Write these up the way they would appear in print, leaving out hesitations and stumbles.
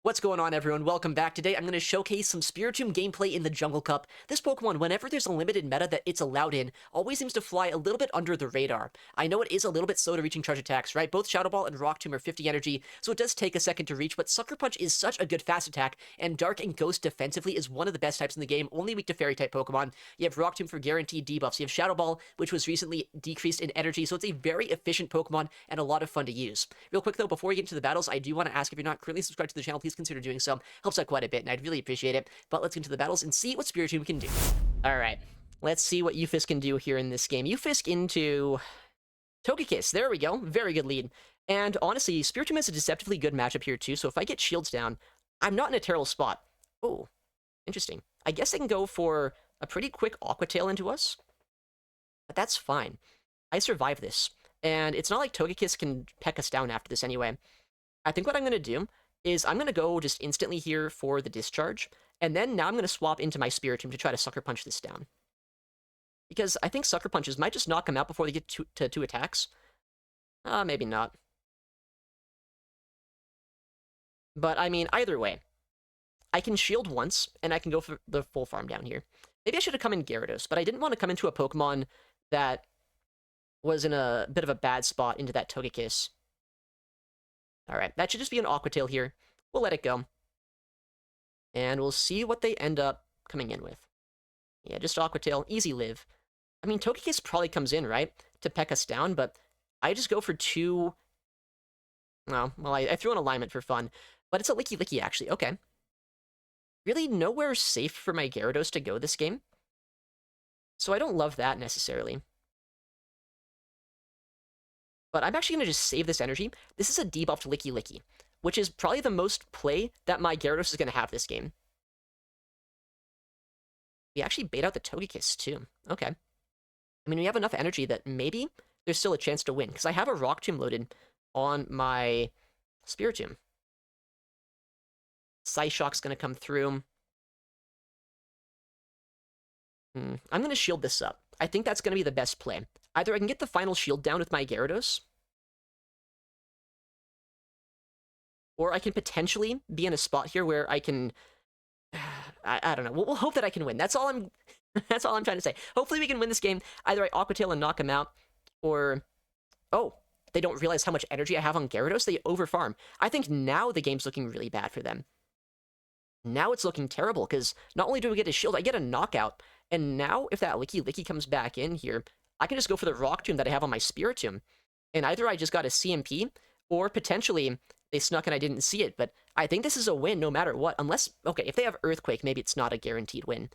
What's going on, everyone? Welcome back. Today I'm going to showcase some Spiritomb gameplay in the Jungle Cup. This Pokemon, whenever there's a limited meta that it's allowed in, always seems to fly a little bit under the radar. I know it is a little bit slow to reaching charge attacks, right? Both Shadow Ball and Rock Tomb are 50 energy, so it does take a second to reach, but Sucker Punch is such a good fast attack, and Dark and Ghost defensively is one of the best types in the game, only weak to Fairy-type Pokemon. You have Rock Tomb for guaranteed debuffs. You have Shadow Ball, which was recently decreased in energy, so it's a very efficient Pokemon and a lot of fun to use. Real quick though, before we get into the battles, I do want to ask if you're not currently subscribed to the channel, please consider doing so. Helps out quite a bit, and I'd really appreciate it. But let's get into the battles and see what Spiritomb can do. Alright, let's see what Eufisk can do here in this game. Eufisk into Togekiss. There we go. Very good lead. And honestly, Spiritomb has a deceptively good matchup here too, so if I get shields down, I'm not in a terrible spot. Oh, interesting. I guess I can go for a pretty quick Aqua Tail into us, but that's fine. I survive this, and it's not like Togekiss can peck us down after this anyway. I think what I'm going to do is I'm going to go just instantly here for the discharge, and then now I'm going to swap into my Spiritomb to try to Sucker Punch this down. Because I think Sucker Punches might just knock him out before they get to two attacks. Maybe not. But, I mean, either way, I can shield once, and I can go for the full farm down here. Maybe I should have come in Gyarados, but I didn't want to come into a Pokemon that was in a bit of a bad spot into that Togekiss. Alright, that should just be an Aqua Tail here. We'll let it go. And we'll see what they end up coming in with. Yeah, just Aqua Tail, easy live. I mean, Togekiss probably comes in, right, to peck us down, but I just go for two... Well, I threw an alignment for fun, but it's a Licky Licky, actually. Okay. Really nowhere safe for my Gyarados to go this game, so I don't love that necessarily. But I'm actually going to just save this energy. This is a debuffed Licky Licky, which is probably the most play that my Gyarados is going to have this game. We actually bait out the Togekiss, too. Okay. I mean, we have enough energy that maybe there's still a chance to win, because I have a Rock Tomb loaded on my Spiritomb. Psyshock's going to come through. I'm going to shield this up. I think that's going to be the best play. Either I can get the final shield down with my Gyarados, or I can potentially be in a spot here where I can... I don't know. We'll hope that I can win. That's all I'm trying to say. Hopefully we can win this game. Either I Aqua Tail and knock him out, or... Oh, they don't realize how much energy I have on Gyarados. They overfarm. I think now the game's looking really bad for them. Now it's looking terrible, because not only do we get a shield, I get a knockout. And now, if that Licky Licky comes back in here, I can just go for the Rock Tomb that I have on my Spiritomb. And either I just got a CMP, or potentially they snuck and I didn't see it. But I think this is a win no matter what. Unless, okay, if they have Earthquake, maybe it's not a guaranteed win.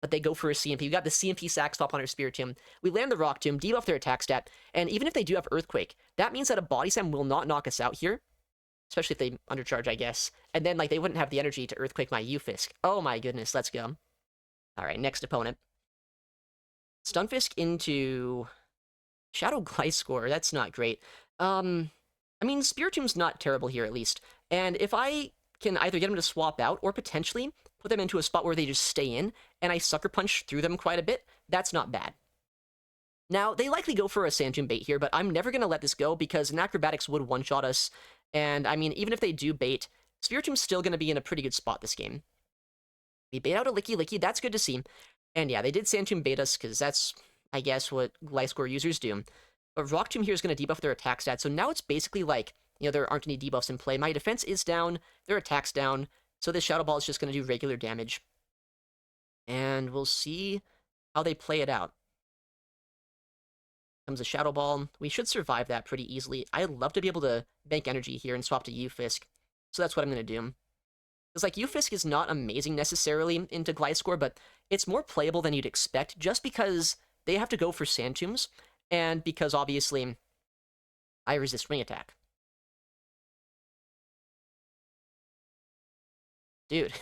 But they go for a CMP. We got the CMP Sack Swap on our Spiritomb. We land the Rock Tomb, debuff their attack stat. And even if they do have Earthquake, that means that a Body Slam will not knock us out here. Especially if they undercharge, I guess. And then, like, they wouldn't have the energy to Earthquake my Eufisk. Oh my goodness, let's go. Alright, next opponent. Stunfisk into Shadow Gliscor. That's not great. I mean, Spiritomb's not terrible here, at least. And if I can either get them to swap out, or potentially put them into a spot where they just stay in, and I Sucker Punch through them quite a bit, that's not bad. Now, they likely go for a Sand bait here, but I'm never going to let this go, because an Acrobatics would one-shot us. And, I mean, even if they do bait, Spiritomb's still going to be in a pretty good spot this game. We bait out a Licky Licky, that's good to see. And yeah, they did Sand Tomb bait us, because that's, I guess, what Gliscor users do. But Rock Tomb here is going to debuff their attack stats, so now it's basically like, you know, there aren't any debuffs in play. My defense is down, their attack's down, so this Shadow Ball is just going to do regular damage. And we'll see how they play it out. Comes a Shadow Ball. We should survive that pretty easily. I'd love to be able to bank energy here and swap to Eufisk, so that's what I'm going to do. Because, like, Eufisk is not amazing necessarily into Gliscor, but it's more playable than you'd expect, just because they have to go for Sand Tombs, and because, obviously, I resist Ring Attack. Dude,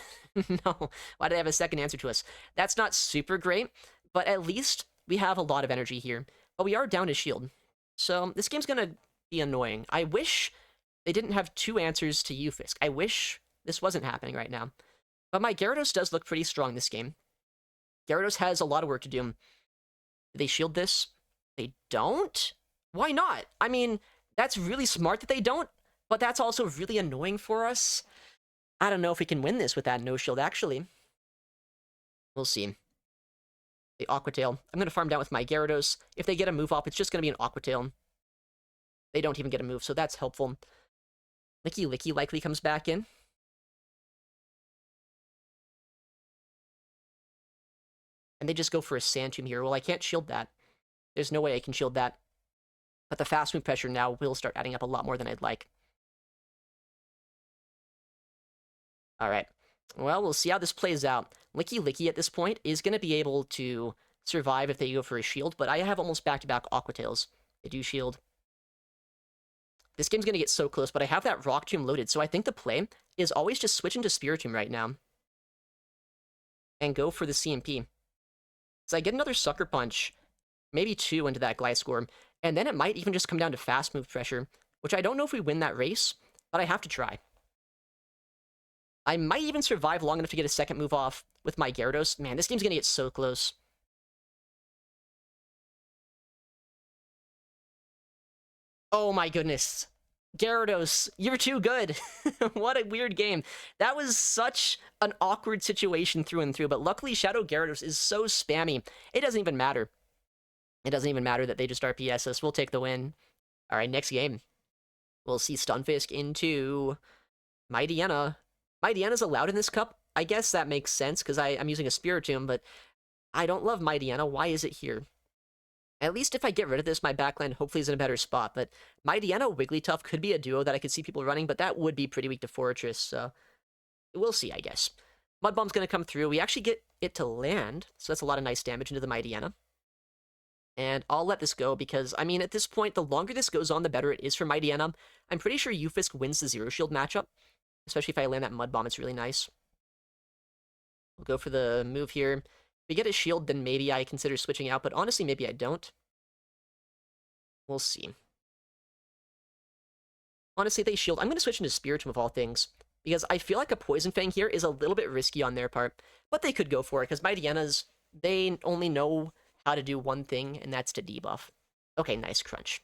no, why did I have a second answer to us? That's not super great, but at least we have a lot of energy here. But we are down to shield, so this game's gonna be annoying. I wish they didn't have two answers to Eufisk. I wish this wasn't happening right now. But my Gyarados does look pretty strong this game. Gyarados has a lot of work to do. Do they shield this? They don't? Why not? I mean, that's really smart that they don't, but that's also really annoying for us. I don't know if we can win this with that no shield, actually. We'll see. The Aqua Tail. I'm going to farm down with my Gyarados. If they get a move off, it's just going to be an Aqua Tail. They don't even get a move, so that's helpful. Licky Licky likely comes back in. And they just go for a Sand Tomb here. Well, I can't shield that. There's no way I can shield that. But the fast move pressure now will start adding up a lot more than I'd like. Alright. Well, we'll see how this plays out. Licky Licky at this point is going to be able to survive if they go for a shield, but I have almost back-to-back Aqua Tails. They do shield. This game's going to get so close, but I have that Rock Tomb loaded, so I think the play is always just switch into Spirit Tomb right now. And go for the CMP. So I get another Sucker Punch, maybe 2 into that Gliscor, and then it might even just come down to fast move pressure, which I don't know if we win that race, but I have to try. I might even survive long enough to get a second move off with my Gyarados. Man, this game's going to get so close. Oh my goodness. Gyarados, you're too good. What a weird game. That was such an awkward situation through and through, but luckily Shadow Gyarados is so spammy. It doesn't even matter. It doesn't even matter that they just RPS us. We'll take the win. All right, next game. We'll see Stunfisk into Mightyena. Mightyena's allowed in this cup. I guess that makes sense because I'm using a Spiritomb, but I don't love Mightyena. Why is it here? At least if I get rid of this, my backline hopefully is in a better spot, but Mightyena, Wigglytuff could be a duo that I could see people running, but that would be pretty weak to Fortress, so we'll see, I guess. Mud Bomb's going to come through. We actually get it to land, so that's a lot of nice damage into the Mightyena. And I'll let this go because, I mean, at this point, the longer this goes on, the better it is for Mightyena. I'm pretty sure Ufisk wins the Zero Shield matchup, especially if I land that Mud Bomb. It's really nice. We'll go for the move here. If we get a shield, then maybe I consider switching out, but honestly, maybe I don't. We'll see. Honestly, they shield. I'm going to switch into Spiritomb of all things, because I feel like a Poison Fang here is a little bit risky on their part, but they could go for it, because Mightyena's, they only know how to do one thing, and that's to debuff. Okay, nice crunch.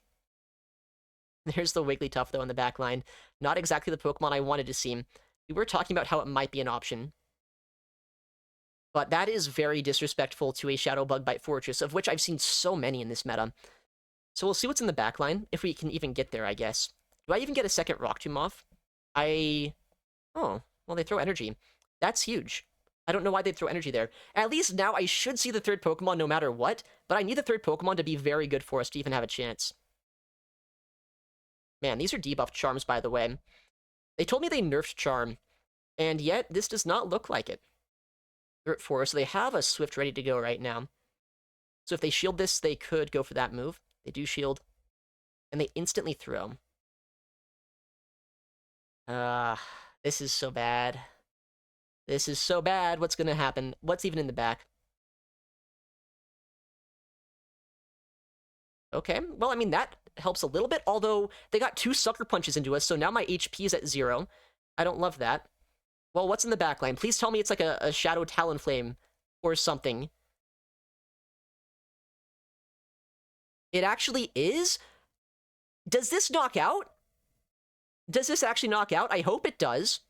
There's the Wigglytuff, though, in the back line. Not exactly the Pokemon I wanted to see. We were talking about how it might be an option, but that is very disrespectful to a Shadow Bug Bite Fortress, of which I've seen so many in this meta. So we'll see what's in the backline, if we can even get there, I guess. Do I even get a second Rock Tomb off? Oh, well, they throw energy. That's huge. I don't know why they'd throw energy there. At least now I should see the third Pokemon no matter what, but I need the third Pokemon to be very good for us to even have a chance. Man, these are debuffed Charms, by the way. They told me they nerfed Charm, and yet this does not look like it. They're at 4, so they have a Swift ready to go right now. So if they shield this, they could go for that move. They do shield, and they instantly throw. This is so bad. This is so bad. What's gonna happen? What's even in the back? Okay, well, I mean, that helps a little bit, although they got 2 Sucker Punches into us, so now my HP is at 0. I don't love that. Well, what's in the backline? Please tell me it's like a Shadow Talonflame or something. It actually is? Does this knock out? Does this actually knock out? I hope it does.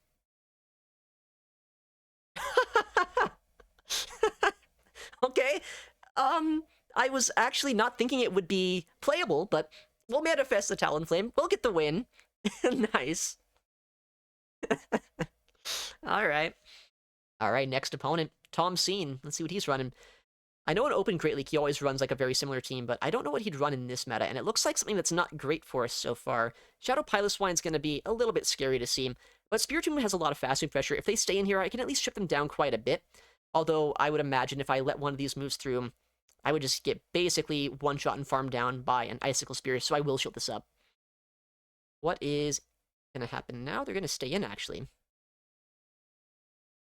Okay. I was actually not thinking it would be playable, but we'll manifest the Talonflame. We'll get the win. Nice. Alright. Alright, next opponent. Tom Seen. Let's see what he's running. I know in Open Great League he always runs like a very similar team, but I don't know what he'd run in this meta, and it looks like something that's not great for us so far. Shadow Piloswine's going to be a little bit scary to see, but Spiritomb has a lot of fast move pressure. If they stay in here, I can at least chip them down quite a bit, although I would imagine if I let one of these moves through, I would just get basically one-shot and farmed down by an Icicle Spear, so I will shield this up. What is going to happen now? They're going to stay in, actually.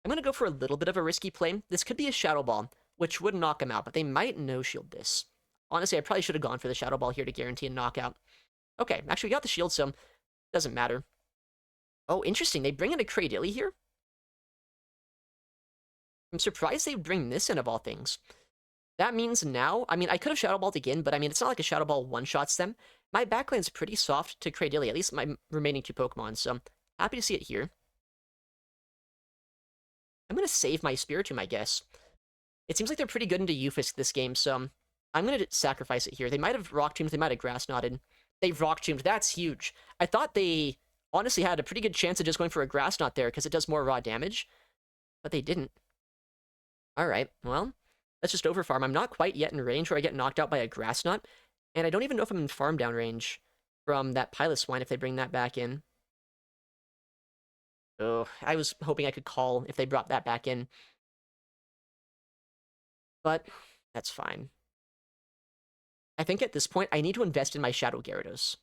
I'm going to go for a little bit of a risky play. This could be a Shadow Ball, which would knock him out, but they might no-shield this. Honestly, I probably should have gone for the Shadow Ball here to guarantee a knockout. Okay, actually, we got the shield, so doesn't matter. Oh, interesting. They bring in a Cradily here? I'm surprised they bring this in, of all things. That means now, I mean, I could have Shadow Balled again, but I mean, it's not like a Shadow Ball one-shots them. My backline's pretty soft to Cradily, at least my remaining 2 Pokemon, so happy to see it here. I'm going to save my Spiritomb, I guess. It seems like they're pretty good into Eufisk this game, so I'm going to sacrifice it here. They might have Rock Tombed, they might have Grass Knotted. They've Rock Tombed, that's huge. I thought they honestly had a pretty good chance of just going for a Grass Knot there, because it does more raw damage, but they didn't. Alright, well, let's just overfarm. I'm not quite yet in range where I get knocked out by a Grass Knot, and I don't even know if I'm in farm down range from that Pilot Swine if they bring that back in. Oh, I was hoping I could call if they brought that back in. But that's fine. I think at this point, I need to invest in my Shadow Gyarados.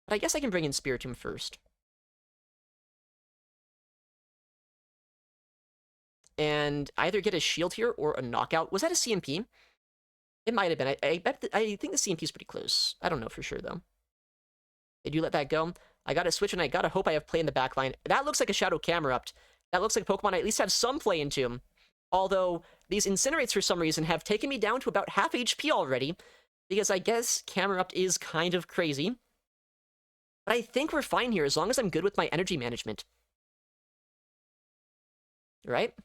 But I guess I can bring in Spiritomb first. And either get a shield here or a knockout. Was that a CMP? It might have been. I think the CMP is pretty close. I don't know for sure, though. They do let that go. I gotta switch, and I gotta hope I have play in the backline. That looks like a Shadow Camerupt. That looks like Pokemon I at least have some play into. Although, these Incinerates, for some reason, have taken me down to about half HP already, because I guess Camerupt is kind of crazy. But I think we're fine here, as long as I'm good with my energy management. Right?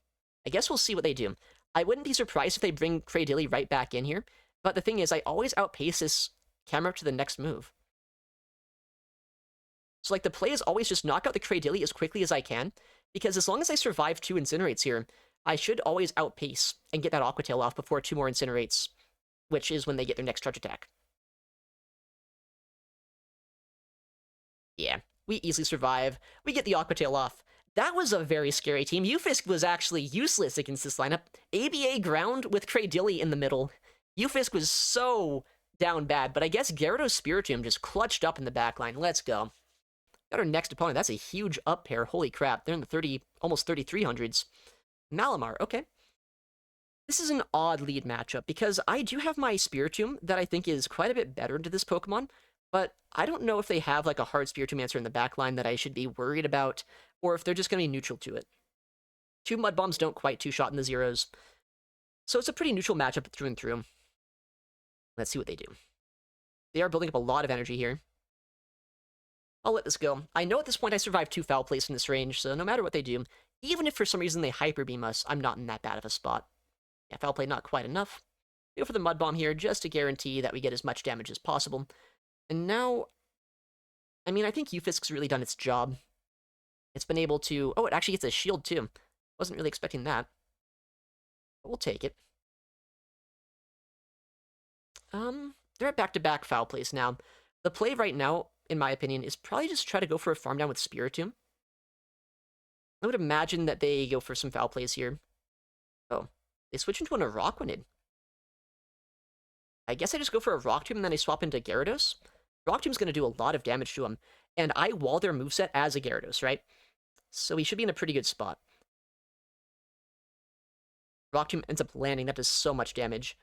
I guess we'll see what they do. I wouldn't be surprised if they bring Cradily right back in here, but the thing is, I always outpace this Camerupt to the next move. So, like, the play is always just knock out the Cradily as quickly as I can, because as long as I survive 2 Incinerates here, I should always outpace and get that Aqua Tail off before 2 more Incinerates, which is when they get their next charge attack. Yeah, we easily survive. We get the Aqua Tail off. That was a very scary team. Eufisk was actually useless against this lineup. ABA ground with Cradily in the middle. Eufisk was so down bad, but I guess Gyarados Spiritomb just clutched up in the backline. Let's go. Got our next opponent. That's a huge up pair. Holy crap. They're in the almost 3300s. Malamar, okay. This is an odd lead matchup, because I do have my Spiritomb that I think is quite a bit better to this Pokemon, but I don't know if they have like a hard Spiritomb answer in the backline that I should be worried about, or if they're just going to be neutral to it. 2 Mud Bombs don't quite two-shot in the zeros, so it's a pretty neutral matchup through and through. Let's see what they do. They are building up a lot of energy here. I'll let this go. I know at this point I survived 2 foul plays in this range, so no matter what they do, even if for some reason they Hyper Beam us, I'm not in that bad of a spot. Yeah, foul play not quite enough. Go for the Mud Bomb here, just to guarantee that we get as much damage as possible. And now, I mean, I think Eufisk's really done its job. It's been able to... Oh, it actually gets a shield, too. Wasn't really expecting that. But we'll take it. They're at back-to-back foul plays now. The play right now, in my opinion, is probably just try to go for a farm down with Spiritomb. I would imagine that they go for some foul plays here. Oh, they switch into an Araquanid. I guess I just go for a Rock Tomb and then I swap into Gyarados. Rock Tomb's going to do a lot of damage to him, and I wall their moveset as a Gyarados, right? So he should be in a pretty good spot. Rock Tomb ends up landing. That does so much damage.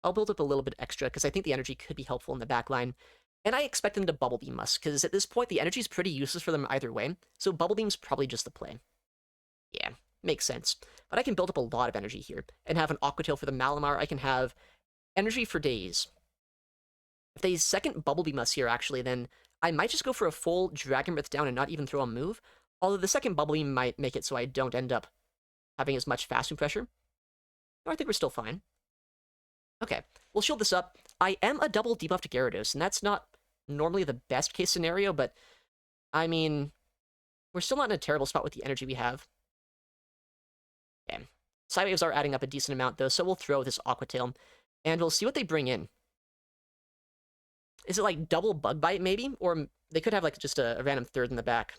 I'll build up a little bit extra, because I think the energy could be helpful in the back line. And I expect them to Bubble Beam us, because at this point, the energy is pretty useless for them either way, so Bubble Beam's probably just the play. Yeah, makes sense. But I can build up a lot of energy here, and have an Aqua Tail for the Malamar. I can have energy for days. If they second Bubble Beam us here, actually, then I might just go for a full Dragon Breath down and not even throw a move, although the second Bubble Beam might make it so I don't end up having as much Fast Move pressure. No, I think we're still fine. Okay, we'll shield this up. I am a double debuffed Gyarados, and that's not normally the best case scenario, but I mean, we're still not in a terrible spot with the energy we have. Okay, Side Waves are adding up a decent amount, though, so we'll throw this Aqua Tail, and we'll see what they bring in. Is it like double Bug Bite, maybe? Or they could have like just a random third in the back.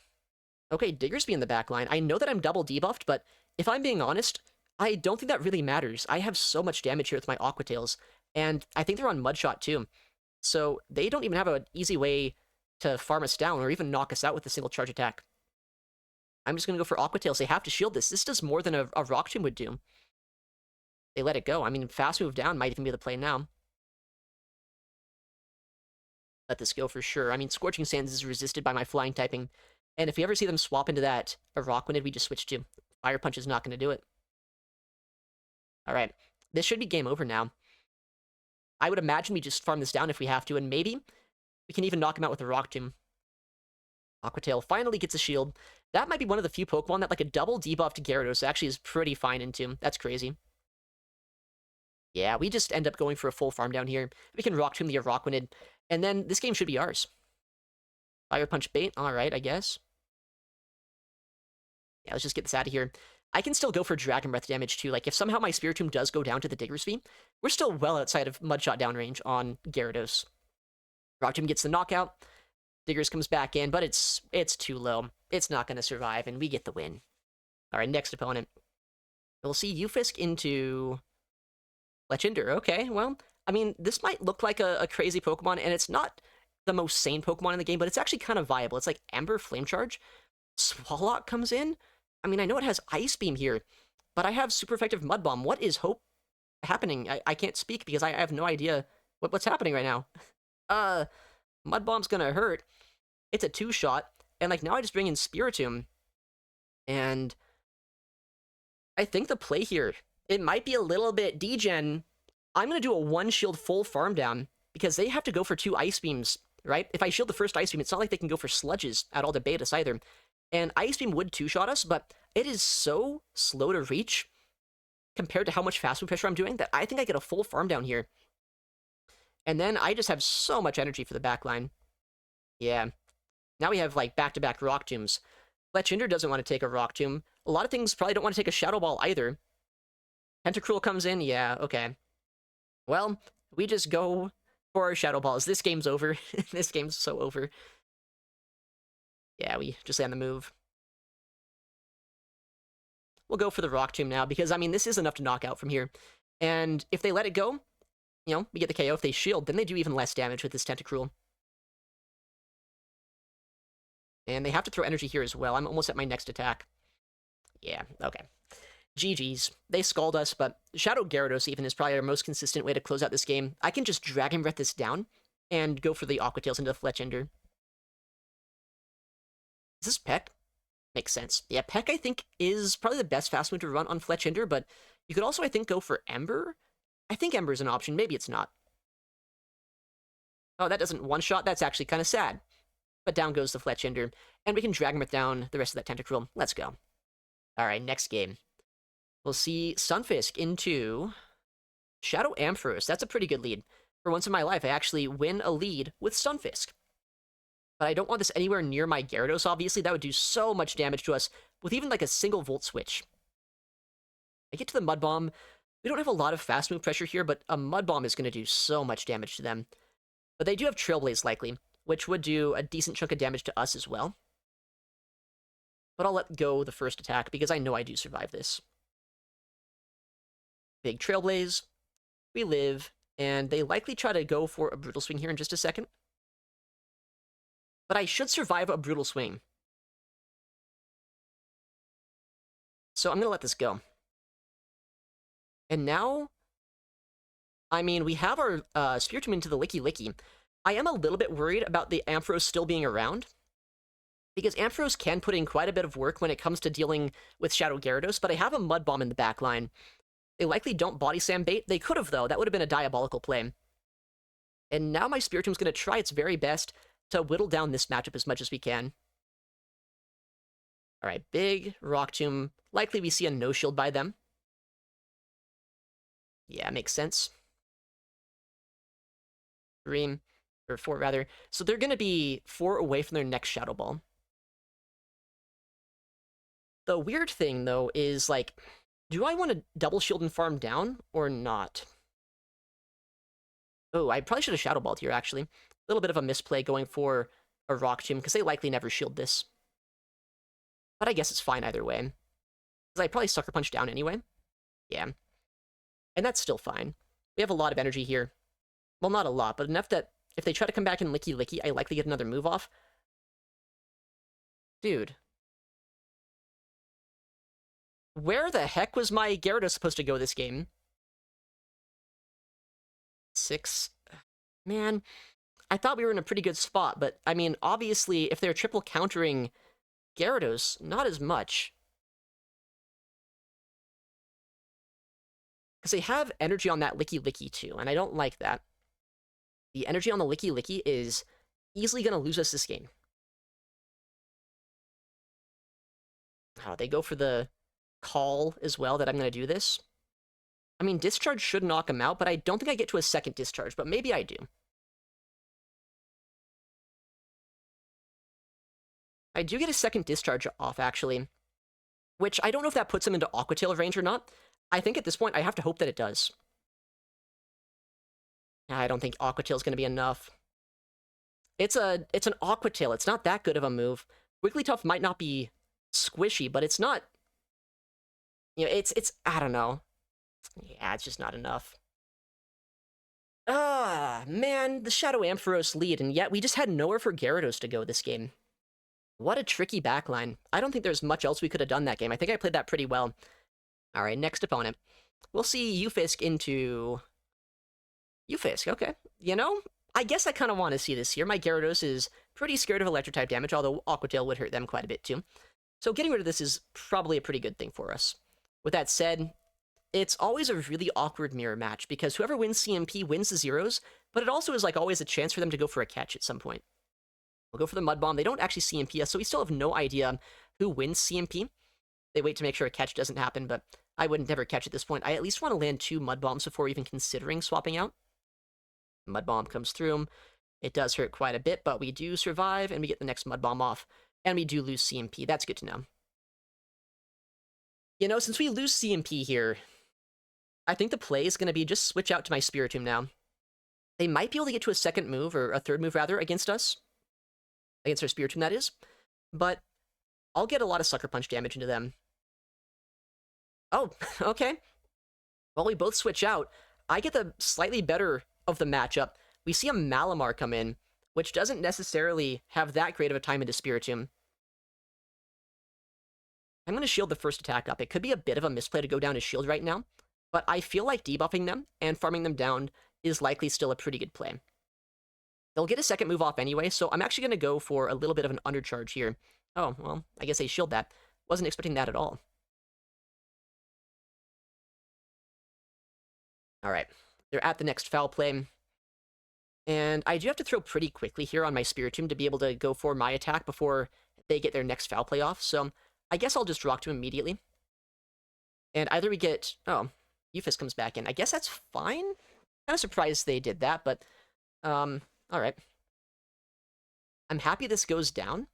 Okay, Diggersby in the back line. I know that I'm double debuffed, but if I'm being honest, I don't think that really matters. I have so much damage here with my Aqua Tails, and I think they're on Mudshot too. So they don't even have an easy way to farm us down or even knock us out with a single charge attack. I'm just going to go for Aqua Tails. They have to shield this. This does more than a Rock Tomb would do. They let it go. I mean, Fast Move down might even be the play now. Let this go for sure. I mean, Scorching Sands is resisted by my flying typing, and if we ever see them swap into that Araquanid we just switched to, Fire Punch is not going to do it. Alright, this should be game over now. I would imagine we just farm this down if we have to, and maybe we can even knock him out with a Rock Tomb. Aqua Tail finally gets a shield. That might be one of the few Pokemon that, like, a double debuffed Gyarados actually is pretty fine into. That's crazy. Yeah, we just end up going for a full farm down here. We can Rock Tomb the Araquanid, and then this game should be ours. Fire Punch bait, alright, I guess. Yeah, let's just get this out of here. I can still go for Dragon Breath damage, too. Like, if somehow my Spiritomb does go down to the Diggersby, we're still well outside of Mudshot downrange on Gyarados. Rock Tomb gets the knockout. Diggers comes back in, but it's too low. It's not going to survive, and we get the win. Alright, next opponent. We'll see Ufisk into Fletchinder. Okay, well, I mean, this might look like a crazy Pokemon, and it's not the most sane Pokemon in the game, but it's actually kind of viable. It's like Ember, Flame Charge. Swallow comes in. I mean, I know it has Ice Beam here, but I have super effective Mud Bomb. What is happening? I can't speak because I have no idea what's happening right now. Mud Bomb's gonna hurt. It's a 2-shot, and like now I just bring in Spiritomb, and I think the play here, it might be a little bit degen. I'm gonna do a 1-shield full farm down because they have to go for 2 Ice Beams, right? If I shield the first Ice Beam, it's not like they can go for Sludges at all to bait us either. And Ice Beam would 2-shot us, but it is so slow to reach compared to how much fast move pressure I'm doing that I think I get a full farm down here. And then I just have so much energy for the backline. Yeah. Now we have, like, back-to-back Rock Tombs. Fletchinder doesn't want to take a Rock Tomb. A lot of things probably don't want to take a Shadow Ball either. Tentacruel comes in. Yeah, okay. Well, we just go for our Shadow Balls. This game's over. This game's so over. Yeah, we just land the move. We'll go for the Rock Tomb now, because, I mean, this is enough to knock out from here. And if they let it go, you know, we get the KO. If they shield, then they do even less damage with this Tentacruel. And they have to throw energy here as well. I'm almost at my next attack. Yeah, okay. GG's. They scald us, but Shadow Gyarados even is probably our most consistent way to close out this game. I can just Dragon Breath this down and go for the Aqua Tails into the Fletchinder. Is this Peck? Makes sense. Yeah, Peck, I think, is probably the best fast move to run on Fletchinder, but you could also, I think, go for Ember. I think Ember is an option. Maybe it's not. Oh, that doesn't one-shot. That's actually kind of sad. But down goes the Fletchinder, and we can Dragon Breath down the rest of that Tentacruel. Let's go. Alright, next game. We'll see Stunfisk into Shadow Ampharos. That's a pretty good lead. For once in my life, I actually win a lead with Stunfisk. But I don't want this anywhere near my Gyarados, obviously. That would do so much damage to us with even like a single Volt Switch. I get to the Mud Bomb. We don't have a lot of fast move pressure here, but a Mud Bomb is going to do so much damage to them. But they do have Trailblaze likely, which would do a decent chunk of damage to us as well. But I'll let go the first attack because I know I do survive this. Big Trailblaze. We live, and they likely try to go for a Brutal Swing here in just a second. But I should survive a Brutal Swing. So I'm going to let this go. And now, I mean, we have our Spiritomb into the Licky Licky. I am a little bit worried about the Ampharos still being around, because Ampharos can put in quite a bit of work when it comes to dealing with Shadow Gyarados, but I have a Mud Bomb in the back line. They likely don't Body Slam bait. They could have, though. That would have been a diabolical play. And now my Spiritomb's going to try its very best to whittle down this matchup as much as we can. Alright, big Rock Tomb. Likely we see a no-shield by them. Yeah, makes sense. 3, or 4 rather. So they're going to be 4 away from their next Shadow Ball. The weird thing, though, is, like, do I want to double shield and farm down, or not? Oh, I probably should have Shadow Balled here, actually. A little bit of a misplay going for a Rock Tomb, because they likely never shield this. But I guess it's fine either way. Because I probably Sucker Punch down anyway. Yeah. And that's still fine. We have a lot of energy here. Well, not a lot, but enough that if they try to come back in Licky Licky, I likely get another move off. Dude. Where the heck was my Gyarados supposed to go this game? 6. Man, I thought we were in a pretty good spot, but, I mean, obviously, if they're triple countering Gyarados, not as much. Because they have energy on that Licky Licky, too, and I don't like that. The energy on the Licky Licky is easily going to lose us this game. Oh, they go for the call as well that I'm going to do this. I mean, discharge should knock him out, but I don't think I get to a second discharge, but maybe I do. I do get a second discharge off, actually, which I don't know if that puts him into Aqua Tail range or not. I think at this point, I have to hope that it does. I don't think Aqua Tail is going to be enough. It's an Aqua Tail. It's not that good of a move. Wigglytuff might not be squishy, but it's not... You know, it's I don't know. Yeah, it's just not enough. Ah, man, the Shadow Ampharos lead, and yet we just had nowhere for Gyarados to go this game. What a tricky backline. I don't think there's much else we could have done that game. I think I played that pretty well. All right, next opponent. We'll see Ufisk into... Ufisk, okay. You know, I guess I kind of want to see this here. My Gyarados is pretty scared of Electric-type damage, although Aqua Tail would hurt them quite a bit too. So getting rid of this is probably a pretty good thing for us. With that said, it's always a really awkward mirror match, because whoever wins CMP wins the zeros, but it also is like always a chance for them to go for a catch at some point. We'll go for the Mud Bomb. They don't actually CMP us, so we still have no idea who wins CMP. They wait to make sure a catch doesn't happen, but I would never catch at this point. I at least want to land 2 Mud Bombs before even considering swapping out. Mud Bomb comes through. It does hurt quite a bit, but we do survive, and we get the next Mud Bomb off. And we do lose CMP. That's good to know. You know, since we lose CMP here, I think the play is going to be just switch out to my Spiritomb now. They might be able to get to a second move, or a third move rather, against us. Against our Spiritomb, that is. But I'll get a lot of Sucker Punch damage into them. Oh, okay. Well, we both switch out. I get the slightly better of the matchup. We see a Malamar come in, which doesn't necessarily have that great of a time into Spiritomb. I'm going to shield the first attack up. It could be a bit of a misplay to go down to shield right now, but I feel like debuffing them and farming them down is likely still a pretty good play. They'll get a second move off anyway, so I'm actually going to go for a little bit of an undercharge here. Oh, well, I guess they shield that. Wasn't expecting that at all. Alright, they're at the next foul play. And I do have to throw pretty quickly here on my Spiritomb to be able to go for my attack before they get their next foul play off, so I guess I'll just rock to him immediately. And either we get... Oh, Ufisk comes back in. I guess that's fine? Kind of surprised they did that, but... Alright. I'm happy this goes down.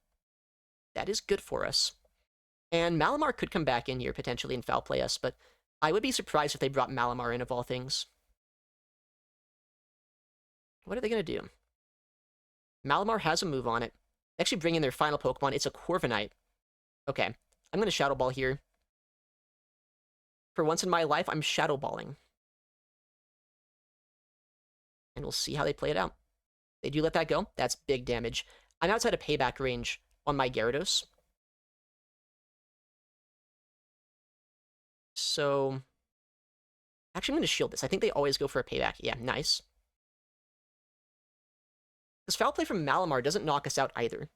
That is good for us. And Malamar could come back in here, potentially, and foul play us, but I would be surprised if they brought Malamar in, of all things. What are they going to do? Malamar has a move on it. They actually bring in their final Pokemon. It's a Corviknight. Okay, I'm going to Shadow Ball here. For once in my life, I'm Shadow Balling. And we'll see how they play it out. They do let that go. That's big damage. I'm outside of payback range on my Gyarados. So... Actually, I'm going to shield this. I think they always go for a payback. Yeah, nice. This foul play from Malamar doesn't knock us out either.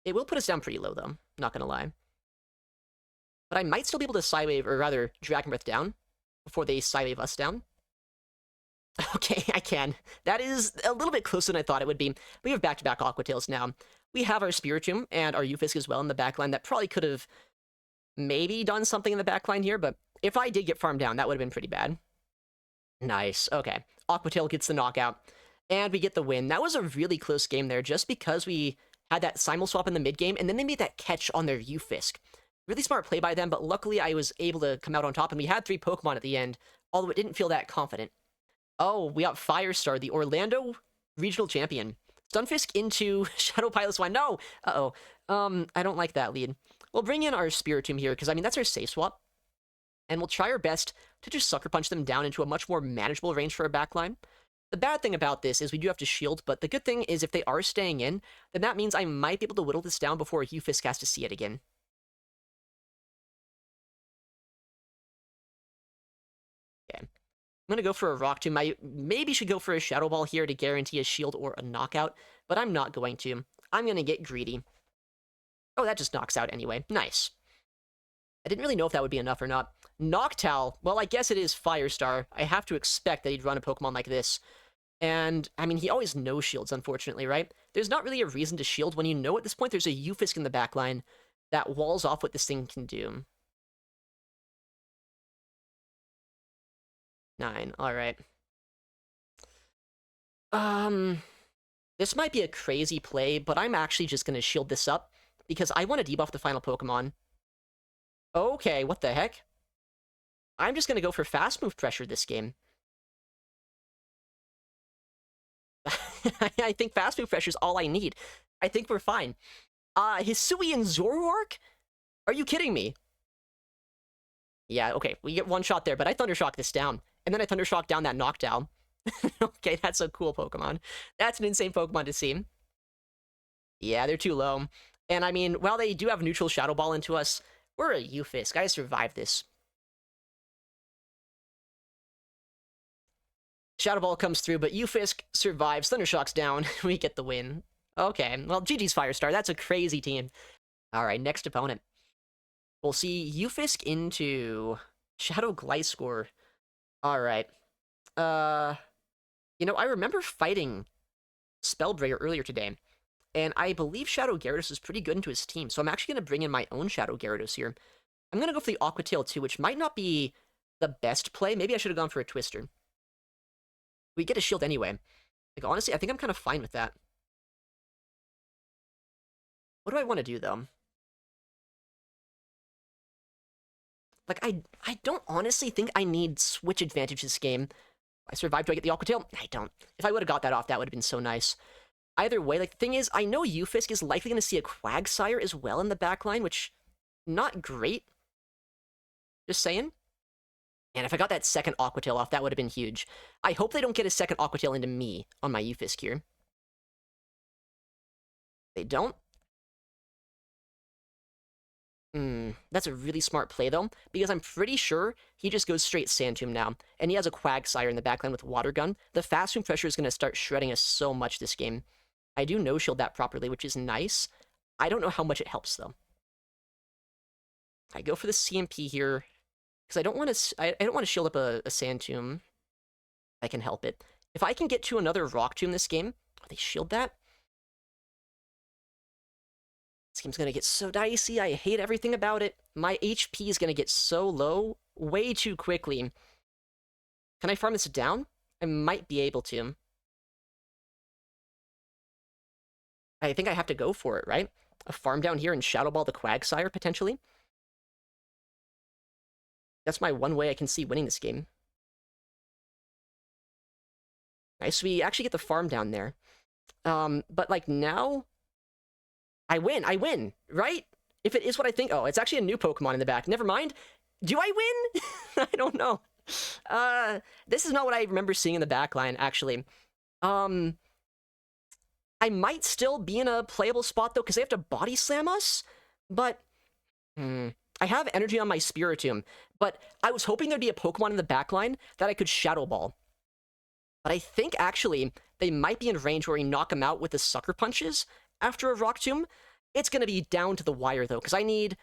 It will put us down pretty low, though. Not gonna lie. But I might still be able to Psywave, or rather, Dragon Breath down before they Psywave us down. Okay, I can. That is a little bit closer than I thought it would be. We have back-to-back Aqua Tails now. We have our Spiritomb and our Ufisk as well in the backline. That probably could have maybe done something in the backline here, but if I did get farmed down, that would have been pretty bad. Nice. Okay. Aqua Tail gets the knockout, and we get the win. That was a really close game there, just because we had that Simul Swap in the mid-game, and then they made that catch on their Ufisk. Really smart play by them, but luckily I was able to come out on top, and we had 3 Pokemon at the end, although it didn't feel that confident. Oh, we got Firestar, the Orlando Regional Champion. Stunfisk into Shadow Piloswine. No! Uh-oh. I don't like that lead. We'll bring in our Spiritomb here, because, I mean, that's our safe swap. And we'll try our best to just Sucker Punch them down into a much more manageable range for our backline. The bad thing about this is we do have to shield, but the good thing is if they are staying in, then that means I might be able to whittle this down before Ufisk has to see it again. Okay. I'm going to go for a Rock Tomb. I maybe should go for a Shadow Ball here to guarantee a shield or a knockout, but I'm not going to. I'm going to get greedy. Oh, that just knocks out anyway. Nice. I didn't really know if that would be enough or not. Noctowl, well, I guess it is Firestar. I have to expect that he'd run a Pokemon like this. And, I mean, he always no-shields, unfortunately, right? There's not really a reason to shield when you know at this point there's a Ufisk in the backline that walls off what this thing can do. 9, alright. This might be a crazy play, but I'm actually just gonna shield this up, because I want to debuff the final Pokemon. Okay, what the heck? I'm just gonna go for fast move pressure this game. I think fast move pressure is all I need. I think we're fine. Hisui and Zoroark? Are you kidding me? Yeah, okay, we get one shot there, but I Thundershock this down. And then I Thundershock down that knockdown. Okay, that's a cool Pokemon. That's an insane Pokemon to see. Yeah, they're too low. And I mean, while they do have neutral Shadow Ball into us, we're a Ufisk. I survived this. Shadow Ball comes through, but Ufisk survives. Thundershock's down. We get the win. Okay, well, GG's Firestar. That's a crazy team. All right, next opponent. We'll see Ufisk into Shadow Gliscor. All right. You know, I remember fighting Spellbreaker earlier today, and I believe Shadow Gyarados is pretty good into his team, so I'm actually going to bring in my own Shadow Gyarados here. I'm going to go for the Aqua Tail too, which might not be the best play. Maybe I should have gone for a Twister. We get a shield anyway. Like, honestly, I think I'm kind of fine with that. What do I want to do, though? Like, I don't honestly think I need Switch Advantage this game. I survived. Do I get the Aqua Tail? I don't. If I would have got that off, that would have been so nice. Either way, like, the thing is, I know Ufisk is likely going to see a Quagsire as well in the backline, which, not great. Just saying. And if I got that second Aqua Tail off, that would have been huge. I hope they don't get a second Aqua Tail into me on my Ufisk here. They don't. That's a really smart play, though, because I'm pretty sure he just goes straight Sand Tomb now, and he has a Quagsire in the backline with Water Gun. The fast move pressure is going to start shredding us so much this game. I do no-shield that properly, which is nice. I don't know how much it helps, though. I go for the CMP here, because I don't want to shield up a Sand Tomb. I can help it. If I can get to another Rock Tomb this game, they shield that? This game's gonna get so dicey. I hate everything about it. My HP is gonna get so low way too quickly. Can I farm this down? I might be able to. I think I have to go for it, right? A farm down here and Shadow Ball the Quagsire, potentially. That's my one way I can see winning this game. Nice, we actually get the farm down there. But, like, now... I win, right? If it is what I think... Oh, it's actually a new Pokemon in the back. Never mind. Do I win? I don't know. This is not what I remember seeing in the back line, actually. I might still be in a playable spot, though, because they have to Body Slam us. But, I have energy on my Spiritomb. But I was hoping there'd be a Pokemon in the back line that I could Shadow Ball. But I think, actually, they might be in range where we knock them out with the Sucker Punches after a Rock Tomb. It's going to be down to the wire, though, because I need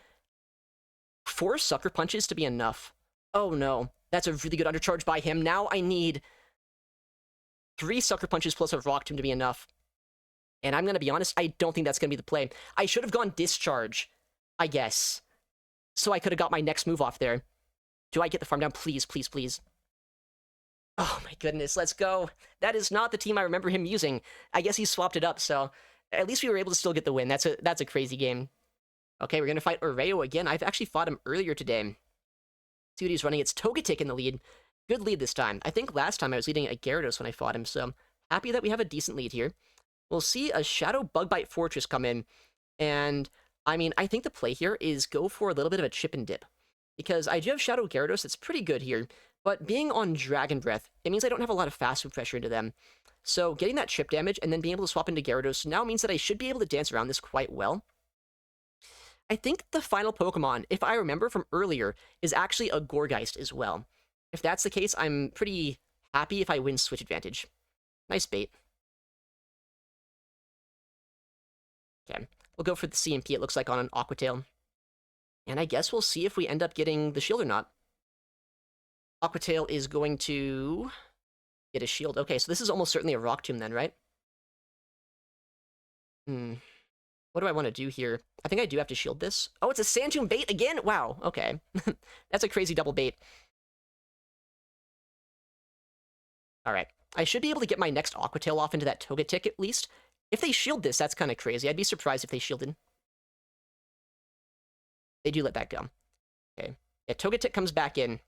4 Sucker Punches to be enough. Oh, no. That's a really good undercharge by him. Now I need 3 Sucker Punches plus a Rock Tomb to be enough. And I'm going to be honest, I don't think that's going to be the play. I should have gone Discharge, I guess. So I could have got my next move off there. Do I get the farm down? Please, please, please. Oh my goodness, let's go. That is not the team I remember him using. I guess he swapped it up, so at least we were able to still get the win. That's a crazy game. Okay, we're going to fight Oreo again. I've actually fought him earlier today. See what he's running. It's Togetic in the lead. Good lead this time. I think last time I was leading a Gyarados when I fought him, so happy that we have a decent lead here. We'll see a Shadow Bug-Bite Fortress come in, and I mean, I think the play here is go for a little bit of a chip and dip, because I do have Shadow Gyarados that's pretty good here, but being on Dragon Breath, it means I don't have a lot of fast move pressure into them. So getting that chip damage and then being able to swap into Gyarados now means that I should be able to dance around this quite well. I think the final Pokemon, if I remember from earlier, is actually a Gourgeist as well. If that's the case, I'm pretty happy if I win Switch Advantage. Nice bait. Okay, we'll go for the CMP, it looks like, on an Aqua Tail. And I guess we'll see if we end up getting the shield or not. Aqua Tail is going to Get a shield. Okay, so this is almost certainly a Rock Tomb then, right? What do I want to do here? I think I do have to shield this. Oh, it's a Sand Tomb bait again? Wow, okay. That's a crazy double bait. Alright. I should be able to get my next Aquatail off into that Togetic at least. If they shield this, that's kind of crazy. I'd be surprised if they shielded. They do let that go. Okay. Yeah, Togetic comes back in.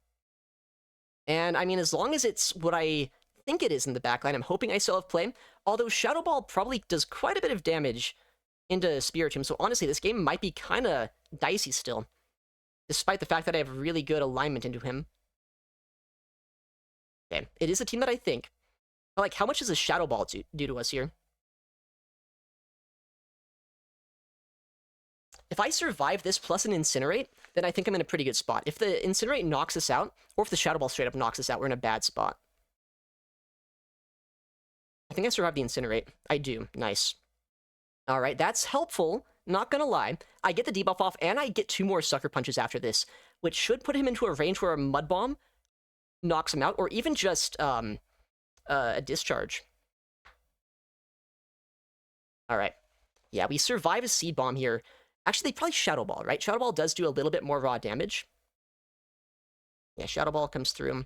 And, I mean, as long as it's what I think it is in the backline, I'm hoping I still have play. Although Shadow Ball probably does quite a bit of damage into Spiritomb, so honestly, this game might be kind of dicey still. Despite the fact that I have really good alignment into him. Okay, it is a team that I think. But, like, how much does a Shadow Ball do to us here? If I survive this plus an Incinerate, then I think I'm in a pretty good spot. If the Incinerate knocks us out, or if the Shadow Ball straight up knocks us out, we're in a bad spot. I think I survived the Incinerate. I do. Nice. Alright, that's helpful. Not gonna lie. I get the debuff off, and I get 2 more Sucker Punches after this, which should put him into a range where a Mud Bomb knocks him out, or even just a Discharge. Alright. Yeah, we survive a Seed Bomb here. Actually, probably Shadow Ball, right? Shadow Ball does do a little bit more raw damage. Yeah, Shadow Ball comes through.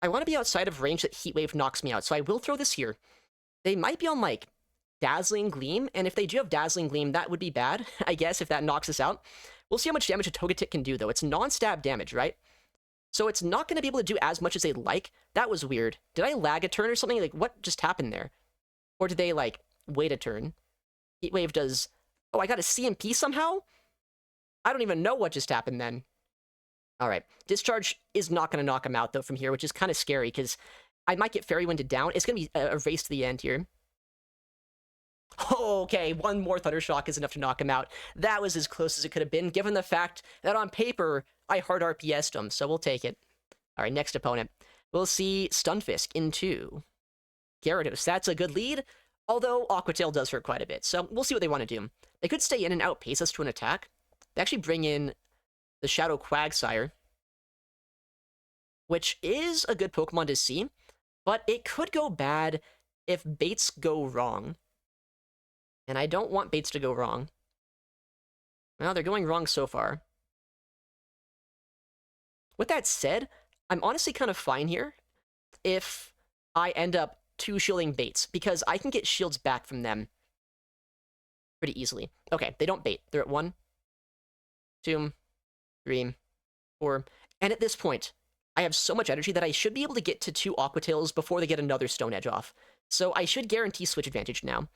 I want to be outside of range that Heat Wave knocks me out, so I will throw this here. They might be on, like, Dazzling Gleam, and if they do have Dazzling Gleam, that would be bad, I guess, if that knocks us out. We'll see how much damage a Togetic can do, though. It's non-stab damage, right? So it's not going to be able to do as much as they'd like. That was weird. Did I lag a turn or something? Like, what just happened there? Or did they, like, wait a turn? Heat Wave does... Oh, I got a CMP somehow? I don't even know what just happened then. Alright. Discharge is not going to knock him out, though, from here, which is kind of scary, because I might get Fairy Winded down. It's going to be a race to the end here. Oh, okay, one more Thunder Shock is enough to knock him out. That was as close as it could have been, given the fact that on paper, I hard RPS'd him, so we'll take it. Alright, next opponent. We'll see Stunfisk into Gyarados. That's a good lead, although Aquatail does hurt quite a bit, so we'll see what they want to do. They could stay in and outpace us to an attack. They actually bring in the Shadow Quagsire, which is a good Pokemon to see, but it could go bad if baits go wrong. And I don't want baits to go wrong. Well, they're going wrong so far. With that said, I'm honestly kind of fine here if I end up 2-shielding baits, because I can get shields back from them pretty easily. Okay, they don't bait. They're at 1, 2, 3, 4. And at this point, I have so much energy that I should be able to get to 2 Aquatails before they get another Stone Edge off. So I should guarantee switch advantage now.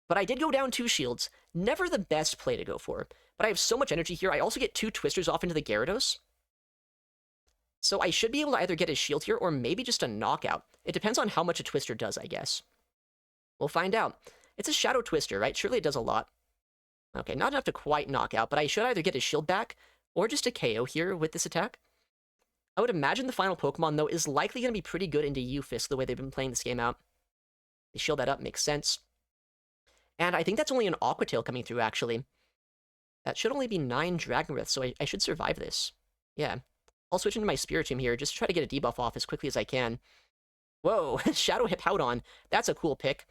But I did go down 2 shields. Never the best play to go for. But I have so much energy here. I also get 2 Twisters off into the Gyarados. So I should be able to either get a shield here or maybe just a knockout. It depends on how much a Twister does, I guess. We'll find out. It's a Shadow Twister, right? Surely it does a lot. Okay, not enough to quite knock out, but I should either get a shield back or just a KO here with this attack. I would imagine the final Pokemon, though, is likely going to be pretty good into Ufisk the way they've been playing this game out. They shield that up, makes sense. And I think that's only an Aquatail coming through, actually. That should only be 9 Dragon Breaths, so I should survive this. Yeah. I'll switch into my Spiritomb here, just to try to get a debuff off as quickly as I can. Whoa, Shadow Hippowdon. That's a cool pick.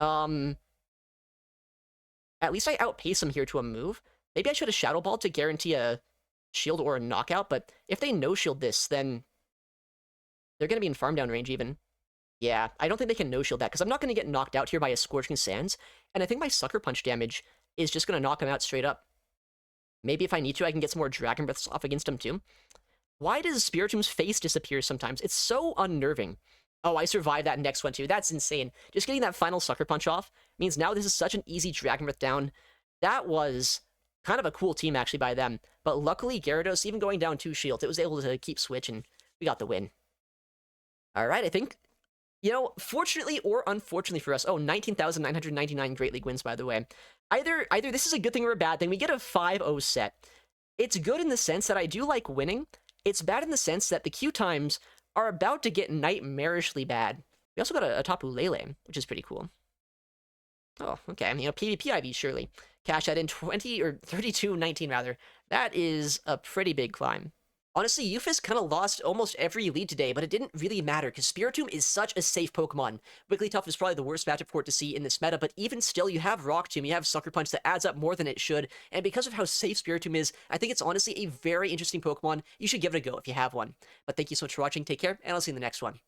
At least I outpace him here to a move. Maybe I should have Shadow Ball to guarantee a shield or a knockout, but if they no-shield this, then they're going to be in farm down range even. Yeah, I don't think they can no-shield that, because I'm not going to get knocked out here by a Scorching Sands, and I think my Sucker Punch damage is just going to knock him out straight up. Maybe if I need to, I can get some more Dragon Breaths off against him too. Why does Spiritomb's face disappear sometimes? It's so unnerving. Oh, I survived that next one too. That's insane. Just getting that final Sucker Punch off means now this is such an easy Dragon Breath down. That was kind of a cool team actually by them. But luckily, Gyarados, even going down 2 shields, it was able to keep switch, and we got the win. Alright, I think... You know, fortunately or unfortunately for us, 19,999 Great League wins, by the way. Either this is a good thing or a bad thing. We get a 5-0 set. It's good in the sense that I do like winning. It's bad in the sense that the queue times are about to get nightmarishly bad. We also got a Tapu Lele, which is pretty cool. Oh, okay. You know, PvP IV, surely. Cash that in 20, or 32-19, rather. That is a pretty big climb. Honestly, Yuffie kind of lost almost every lead today, but it didn't really matter because Spiritomb is such a safe Pokemon. Wigglytuff is probably the worst matchup for it to see in this meta, but even still, you have Rock Tomb, you have Sucker Punch that adds up more than it should, and because of how safe Spiritomb is, I think it's honestly a very interesting Pokemon. You should give it a go if you have one. But thank you so much for watching, take care, and I'll see you in the next one.